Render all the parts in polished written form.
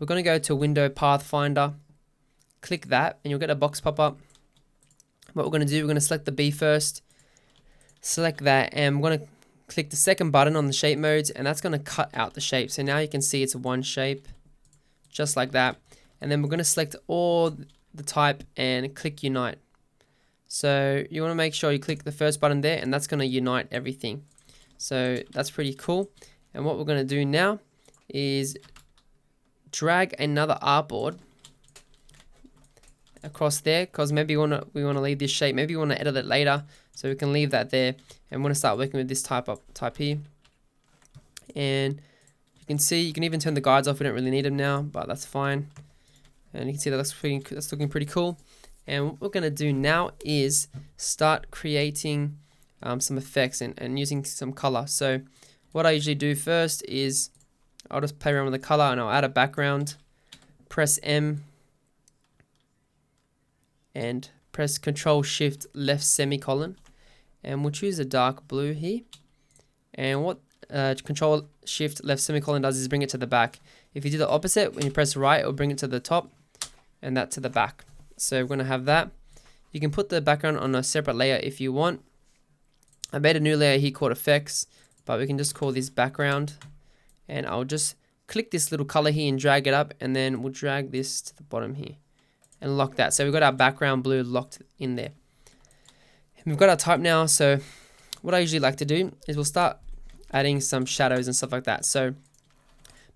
we're going to go to Window Pathfinder, click that, and you'll get a box pop up. What we're going to do, we're going to select the B first, select that, and we're going to click the second button on the shape modes, and that's going to cut out the shape. So now you can see it's one shape, just like that. And then we're going to select all the type and click Unite. So you want to make sure you click the first button there, and that's going to unite everything. So that's pretty cool. And what we're going to do now is drag another artboard across there, because maybe we want to leave this shape. Maybe we want to edit it later, so we can leave that there. And we're going to start working with this type here. And you can see you can even turn the guides off. We don't really need them now, but that's fine. And you can see that that's looking pretty cool. And what we're going to do now is start creating some effects and using some color. So what I usually do first is I'll just play around with the color, and I'll add a background, press M, and press Control Shift left semicolon, and we'll choose a dark blue here. And what Control Shift left semicolon does is bring it to the back. If you do the opposite, when you press right, it will bring it to the top, and that to the back. So we're going to have that. You can put the background on a separate layer if you want. I made a new layer here called Effects, but we can just call this Background. And I'll just click this little color here and drag it up, and then we'll drag this to the bottom here and lock that. So we've got our background blue locked in there. And we've got our type now. So what I usually like to do is we'll start adding some shadows and stuff like that. So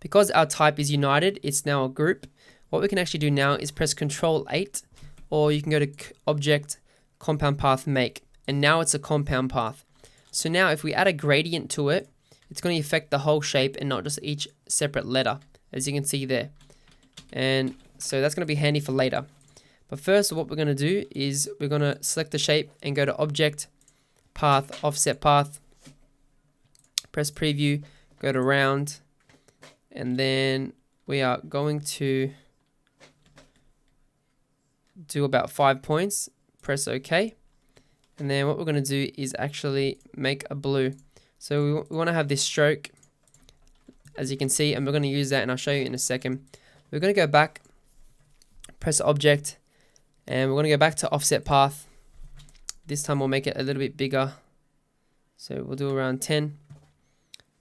because our type is united, it's now a group. What we can actually do now is press Control 8, or you can go to Object, Compound Path, Make, and now it's a compound path. So now if we add a gradient to it, it's going to affect the whole shape and not just each separate letter, as you can see there. And so that's going to be handy for later. But first, what we're going to do is we're going to select the shape and go to Object, Path, Offset Path, press Preview, go to Round, and then we are going to do about 5 points, press OK. And then what we're going to do is actually make a blue. So we want to have this stroke, as you can see, and we're going to use that, and I'll show you in a second. We're going to go back, press Object, and we're going to go back to Offset Path. This time we'll make it a little bit bigger. So we'll do around 10.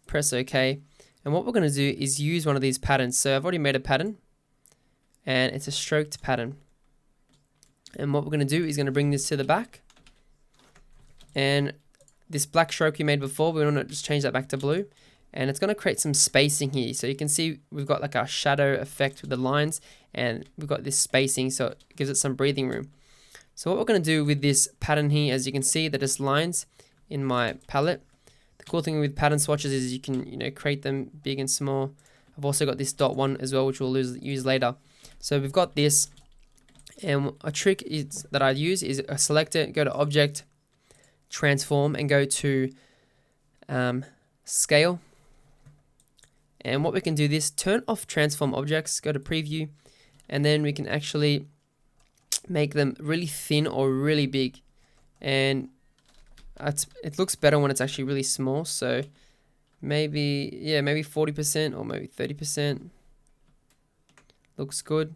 Press OK. And what we're going to do is use one of these patterns. So I've already made a pattern, and it's a stroked pattern. And what we're going to do is going to bring this to the back. And this black stroke we made before, we want to just change that back to blue. And it's going to create some spacing here. So you can see we've got like a shadow effect with the lines, and we've got this spacing, so it gives it some breathing room. So what we're going to do with this pattern here, as you can see that there's lines in my palette. The cool thing with pattern swatches is you can create them big and small. I've also got this dot one as well, which we'll use later. So we've got this, and a trick that I use is select it, go to Object, Transform, and go to Scale. And what we can do this, turn off transform objects, go to Preview, and then we can actually make them really thin or really big. And it looks better when it's actually really small. So maybe 40% or maybe 30%. Looks good.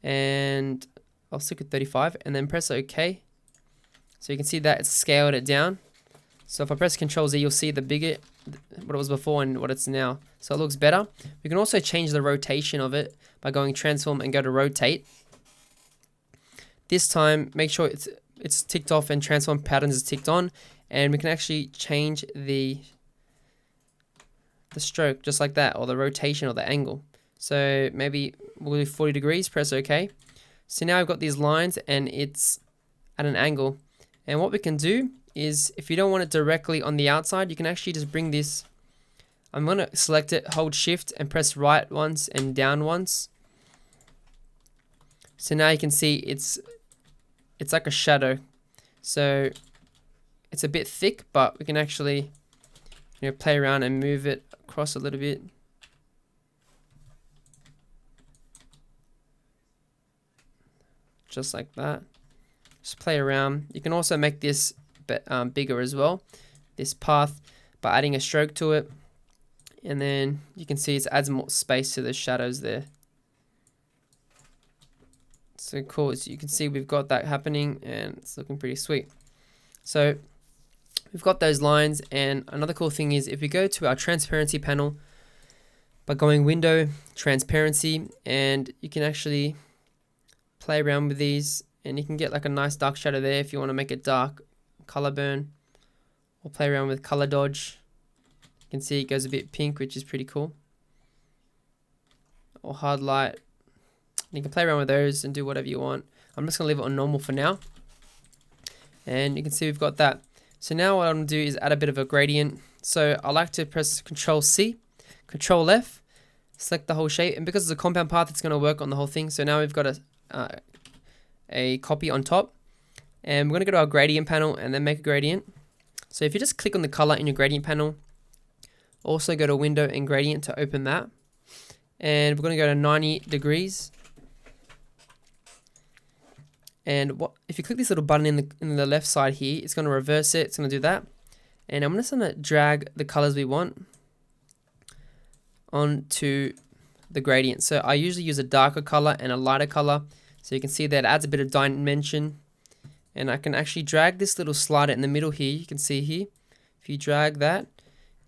And I'll stick with 35 and then press OK. So you can see that it's scaled it down. So if I press Ctrl Z, you'll see the bigger, what it was before and what it's now. So it looks better. We can also change the rotation of it by going Transform and go to Rotate. This time, make sure it's ticked off and Transform Patterns is ticked on. And we can actually change the stroke just like that, or the rotation or the angle. So maybe we'll do 40 degrees, press OK. So now I've got these lines and it's at an angle. And what we can do is, if you don't want it directly on the outside, you can actually just bring this. I'm going to select it, hold Shift and press right once and down once. So now you can see it's like a shadow. So it's a bit thick, but we can actually play around and move it across a little bit. Just like that. Just play around. You can also make this bigger as well, this path, by adding a stroke to it. And then you can see it adds more space to the shadows there. So cool, so you can see we've got that happening and it's looking pretty sweet. So we've got those lines, and another cool thing is if we go to our transparency panel by going window, transparency, and you can actually play around with these and you can get like a nice dark shadow there if you want to make it dark, color burn, or play around with color dodge. You can see it goes a bit pink, which is pretty cool, or hard light. You can play around with those and do whatever you want. I'm just going to leave it on normal for now. And you can see we've got that. So now what I'm going to do is add a bit of a gradient. So I like to press Control C, Control F, select the whole shape. And because it's a compound path, it's going to work on the whole thing. So now we've got a copy on top. And we're going to go to our gradient panel and then make a gradient. So if you just click on the color in your gradient panel, also go to window and gradient to open that. And we're going to go to 90 degrees. And if you click this little button in the left side here, it's going to reverse it. It's going to do that. And I'm just going to drag the colors we want onto the gradient. So I usually use a darker color and a lighter color. So you can see that it adds a bit of dimension. And I can actually drag this little slider in the middle here. You can see here, if you drag that,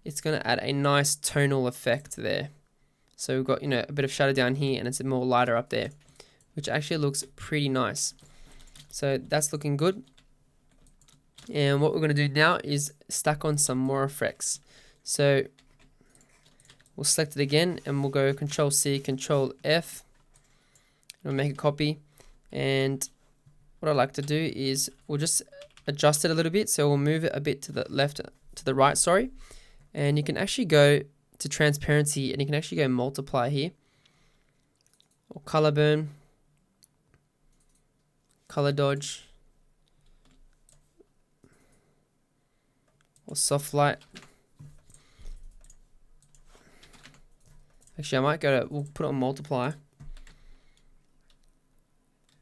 it's going to add a nice tonal effect there. So we've got, a bit of shadow down here and it's a more lighter up there, which actually looks pretty nice. So that's looking good. And what we're going to do now is stack on some more effects. So we'll select it again and we'll go Control C, Control F. We'll make a copy. And what I like to do is we'll just adjust it a little bit. So we'll move it a bit to the left, to the right, sorry. And you can actually go to transparency and you can actually go multiply here. Or color burn. Color dodge, or soft light. Actually, I might we'll put it on multiply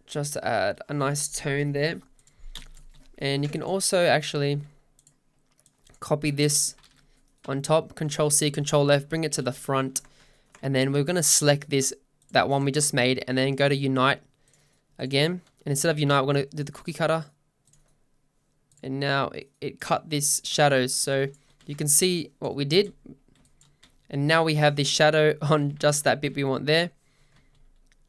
just to add a nice tone there. And you can also actually copy this on top, Control C, Control F, bring it to the front, and then we're going to select that one we just made, and then go to Unite again. And instead of Unite, we're going to do the cookie cutter. And now it cut these shadows. So you can see what we did. And now we have this shadow on just that bit we want there.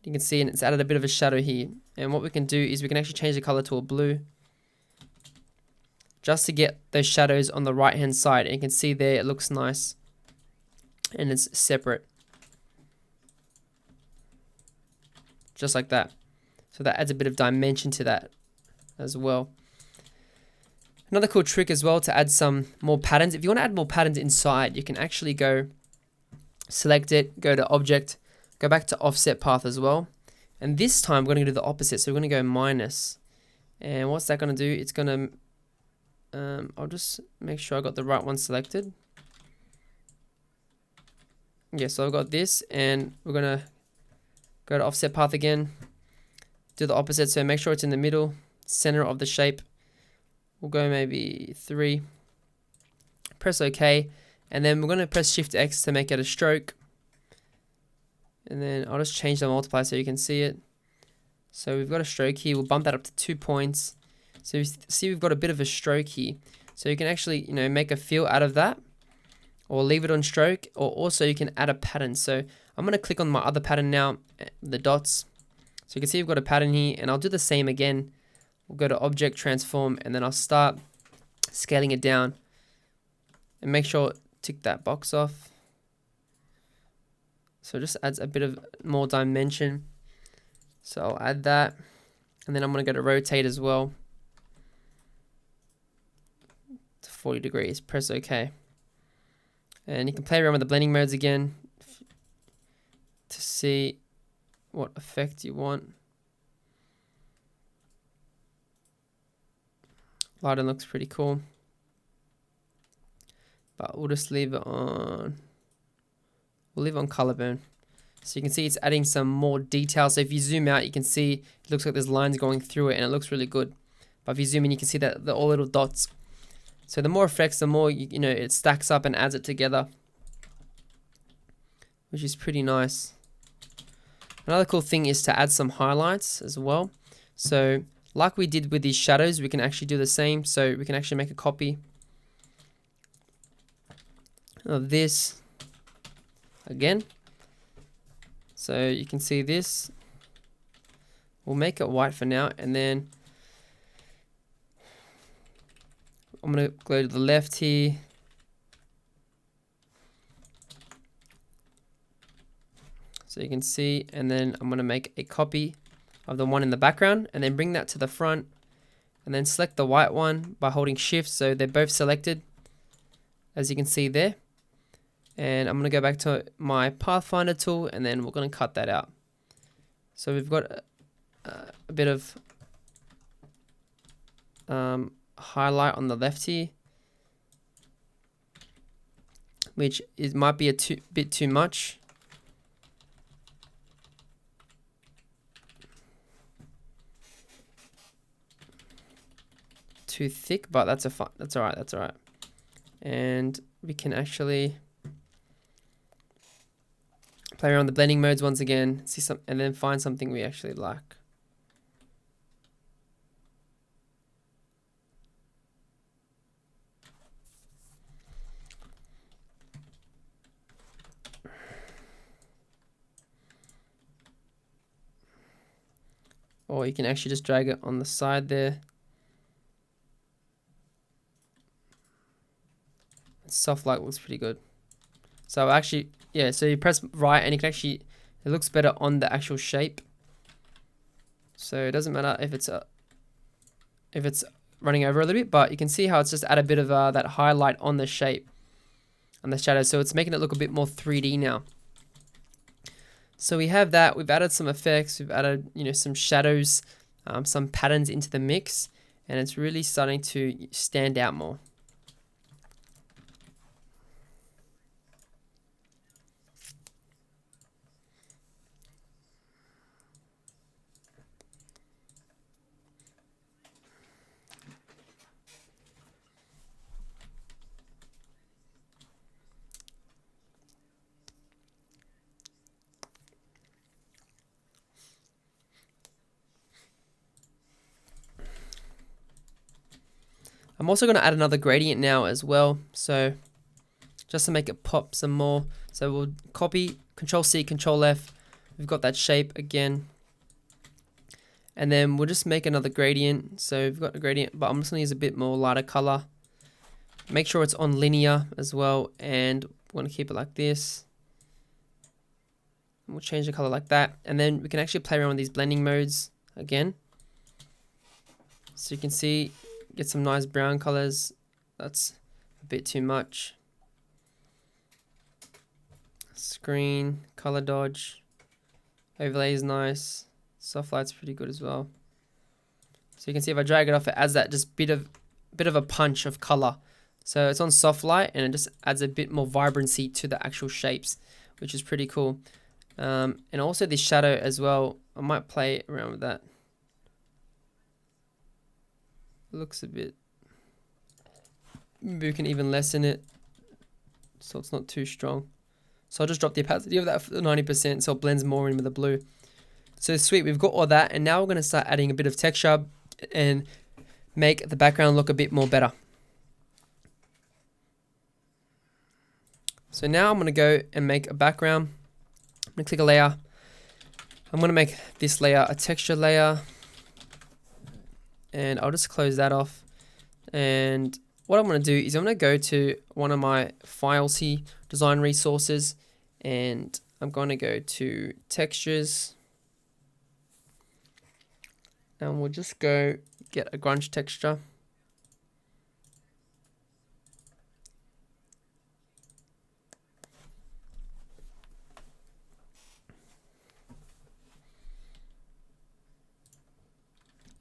You can see, and it's added a bit of a shadow here. And what we can do is we can actually change the color to a blue, just to get those shadows on the right hand side. And you can see there it looks nice. And it's separate. Just like that. So that adds a bit of dimension to that as well. Another cool trick as well to add some more patterns. If you want to add more patterns inside, you can actually go select it, go to object, go back to offset path as well. And this time we're going to do the opposite. So we're going to go minus. And what's that going to do? It's going to, I'll just make sure I got the right one selected. Yeah, so I've got this, and we're going to go to offset path again. Do the opposite, so make sure it's in the middle, center of the shape. We'll go maybe 3. Press OK, and then we're going to press Shift X to make it a stroke. And then I'll just change the multiply so you can see it. So we've got a stroke here. We'll bump that up to 2 points. So you see we've got a bit of a stroke here. So you can actually, make a fill out of that, or leave it on stroke, or also you can add a pattern. So I'm going to click on my other pattern now, the dots. So you can see we've got a pattern here, and I'll do the same again. We'll go to Object, Transform, and then I'll start scaling it down. And make sure tick that box off. So it just adds a bit of more dimension. So I'll add that. And then I'm going to go to Rotate as well. To 40 degrees. Press OK. And you can play around with the blending modes again to see what effect you want. Lighting looks pretty cool, but we'll just leave it on. We'll leave it on color burn, so you can see it's adding some more detail. So if you zoom out, you can see it looks like there's lines going through it, and it looks really good. But if you zoom in, you can see that they're all little dots. So the more effects, the more it stacks up and adds it together. which is pretty nice. Another cool thing is to add some highlights as well. So like we did with these shadows, we can actually do the same. So we can actually make a copy of this again. So you can see this. We'll make it white for now, and then I'm going to go to the left here. So you can see, and then I'm going to make a copy of the one in the background, and then bring that to the front, and then select the white one by holding shift so they're both selected, as you can see there. And I'm going to go back to my Pathfinder tool, and then we're going to cut that out. So we've got a bit of highlight on the left here, which might be a bit too much. Too thick, but that's all right. And we can actually play around the blending modes once again, see some, and then find something we actually like. Or you can actually just drag it on the side there. Soft light looks pretty good. So actually, yeah, so you press right and you can actually, it looks better on the actual shape. So it doesn't matter if it's running over a little bit, but you can see how it's just add a bit of that highlight on the shape, on the shadow. So it's making it look a bit more 3D now. So we have that, we've added some effects, we've added, some shadows, some patterns into the mix, and it's really starting to stand out more. I'm also going to add another gradient now as well, so just to make it pop some more. So we'll copy, Control C, Control F, we've got that shape again, and then we'll just make another gradient. So we've got a gradient, but I'm just going to use a bit more lighter color. Make sure it's on linear as well, and we're going to keep it like this. We'll change the color like that, and then we can actually play around with these blending modes again. So you can see, get some nice brown colors. That's a bit too much. Screen, color dodge, overlay is nice. Soft light's pretty good as well. So you can see if I drag it off, it adds that just bit of a punch of color. So it's on soft light, and it just adds a bit more vibrancy to the actual shapes, which is pretty cool. And also this shadow as well, I might play around with that. Looks a bit, maybe we can even lessen it so it's not too strong. So I'll just drop the opacity of that for 90% so it blends more in with the blue. So sweet, we've got all that, and now we're going to start adding a bit of texture and make the background look a bit more better. So now I'm going to go and make a background. I'm going to click a layer. I'm going to make this layer a texture layer. And I'll just close that off. And what I'm going to do is I'm going to go to one of my files here, design resources, and I'm going to go to textures. And we'll just go get a grunge texture.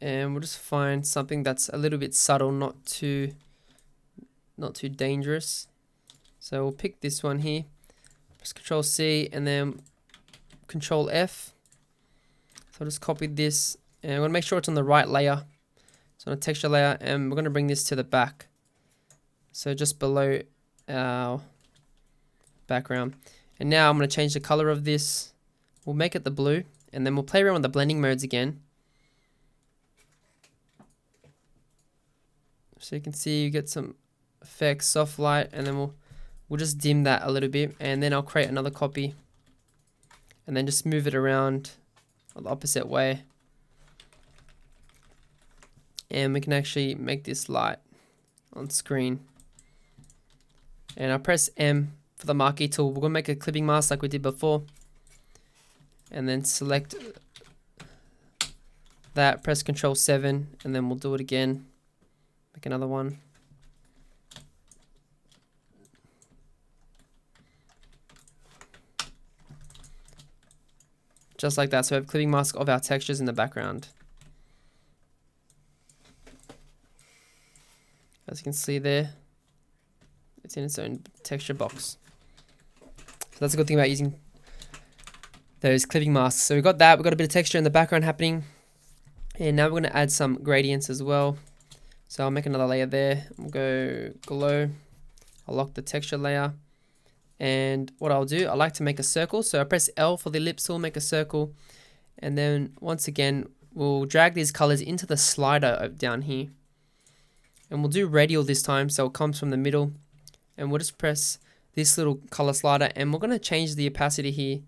And we'll just find something that's a little bit subtle, not too dangerous. So we'll pick this one here, press Control C and then Control F. So I'll just copy this, and I'm going to make sure it's on the right layer. So on a texture layer, and we're going to bring this to the back. So just below our background. And now I'm going to change the color of this. We'll make it the blue, and then we'll play around with the blending modes again. So you can see you get some effects, soft light, and then we'll just dim that a little bit, and then I'll create another copy and then just move it around the opposite way. And we can actually make this light on screen. And I'll press M for the marquee tool. We're going to make a clipping mask like we did before. And then select that, press Control 7, and then we'll do it again. Make another one. Just like that. So we have clipping mask of our textures in the background. As you can see there, it's in its own texture box. So that's a good thing about using those clipping masks. So we've got that, we've got a bit of texture in the background happening. And now we're going to add some gradients as well. So I'll make another layer there. We'll go glow. I'll lock the texture layer. And what I'll do, I like to make a circle. So I press L for the ellipse tool, make a circle. And then once again, we'll drag these colors into the slider down here. And we'll do radial this time, so it comes from the middle. And we'll just press this little color slider, and we're going to change the opacity here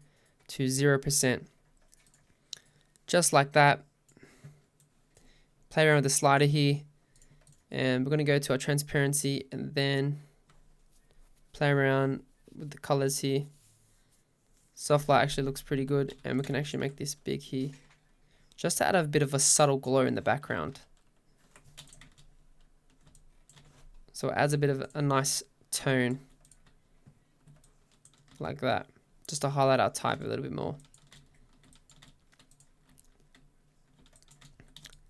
to 0%. Just like that. Play around with the slider here. And we're going to go to our transparency and then play around with the colors here. Soft light actually looks pretty good, and we can actually make this big here. Just to add a bit of a subtle glow in the background. So it adds a bit of a nice tone, like that, just to highlight our type a little bit more.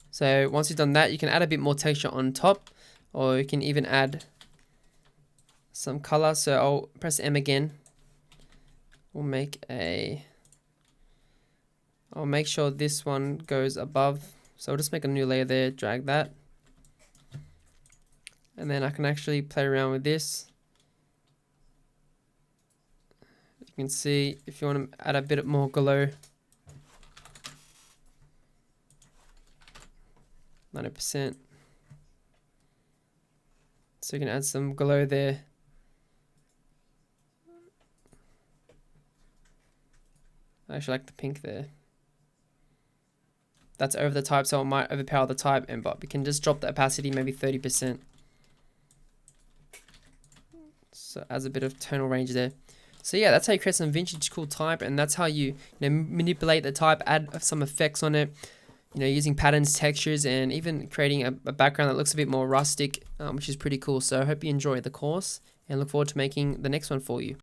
So once you've done that, you can add a bit more texture on top, or you can even add some color. So I'll press M again. I'll make sure this one goes above. So I'll just make a new layer there, drag that. And then I can actually play around with this. You can see if you want to add a bit more glow. 90%. So you can add some glow there. I actually like the pink there. That's over the type, so it might overpower the type, but we can just drop the opacity maybe 30%. So it adds a bit of tonal range there. So yeah, that's how you create some vintage cool type, and that's how you manipulate the type, add some effects on it, using patterns, textures, and even creating a background that looks a bit more rustic, which is pretty cool. So I hope you enjoy the course and look forward to making the next one for you.